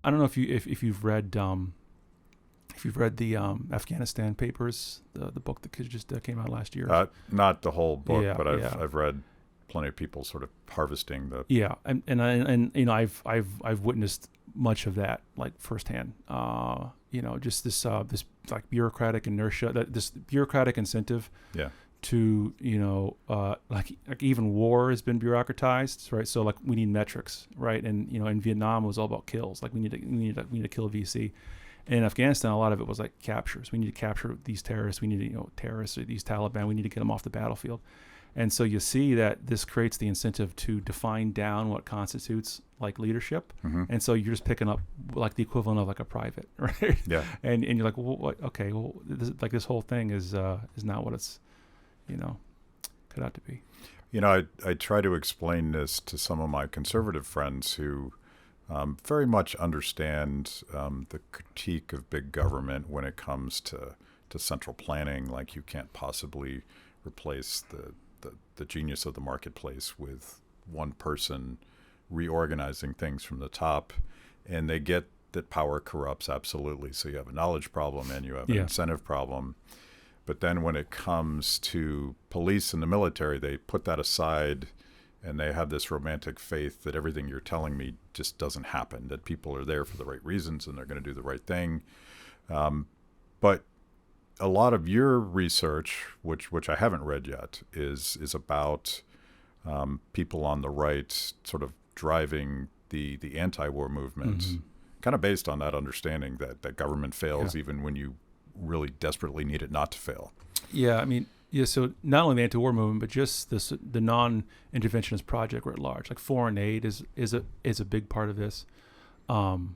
I don't know if you've read the Afghanistan papers, the book that just came out last year. Not the whole book, Yeah, but yeah. I've read plenty of people sort of harvesting the. Yeah, and you know, I've witnessed much of that, like firsthand. You know, just this like bureaucratic inertia, this bureaucratic incentive. Yeah. To, you know, like even war has been bureaucratized, right? So like we need metrics, right? And you know, in Vietnam it was all about kills. Like we need to kill VC. And in Afghanistan, a lot of it was like captures. We need to capture these terrorists. We need to, you know, terrorists or these Taliban. We need to get them off the battlefield. And so you see that this creates the incentive to define down what constitutes like leadership. Mm-hmm. And so you're just picking up like the equivalent of like a private, right? Yeah. And you're like, well, what? Okay, well, this whole thing is not what it's, you know, cut out to be. You know, I try to explain this to some of my conservative friends who very much understand the critique of big government when it comes to central planning. Like you can't possibly replace the genius of the marketplace with one person reorganizing things from the top. And they get that power corrupts, absolutely. So you have a knowledge problem and you have an incentive problem. But then when it comes to police and the military, they put that aside and they have this romantic faith that everything you're telling me just doesn't happen, that people are there for the right reasons and they're going to do the right thing. But a lot of your research, which I haven't read yet, is about people on the right sort of driving the anti-war movement, kind of based on that understanding that government fails even when you really desperately need it not to fail. Yeah, I mean, so not only the anti-war movement, but just the non-interventionist project writ large. Like foreign aid is a big part of this. You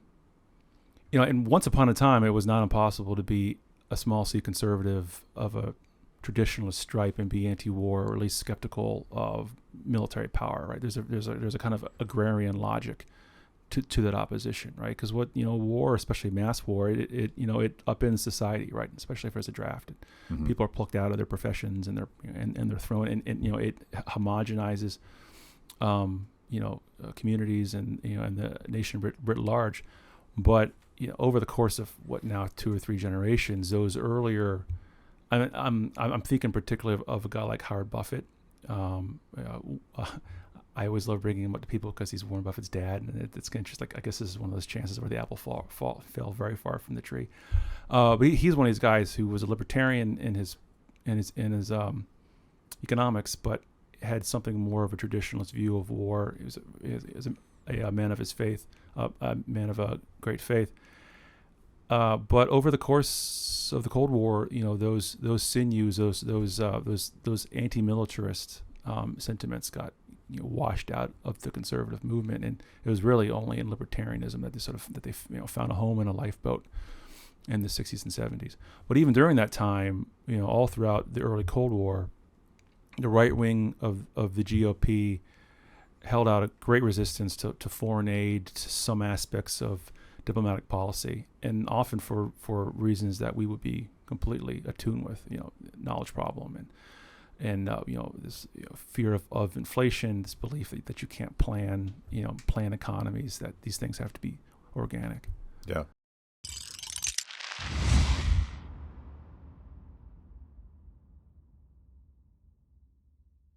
know, and once upon a time, it was not impossible to be a small C conservative of a traditionalist stripe and be anti-war, or at least skeptical of military power. Right? There's a kind of agrarian logic to that opposition, right? Because what, you know, war, especially mass war, it you know, it upends society, right? Especially if there's a draft, people are plucked out of their professions and they're thrown, and you know, it homogenizes, you know, communities and, you know, and the nation writ large. But you know, over the course of what now 2 or 3 generations, those earlier, I'm thinking particularly of a guy like Howard Buffett. I always love bringing him up to people because he's Warren Buffett's dad, and it's interesting. Like, I guess this is one of those chances where the apple fell very far from the tree. But he's one of these guys who was a libertarian in his economics, but had something more of a traditionalist view of war. He was a man of his faith, a man of a great faith. But over the course of the Cold War, you know, those sinews, those anti-militarist sentiments got, you know, washed out of the conservative movement, and it was really only in libertarianism that they you know, found a home in a lifeboat in the 60s and 70s. But even during that time, you know, all throughout the early Cold War, the right wing of the GOP held out a great resistance to foreign aid, to some aspects of diplomatic policy, and often for reasons that we would be completely attuned with, you know, knowledge problem and you know, this, you know, fear of inflation, this belief that you can't plan economies, that these things have to be organic. Yeah.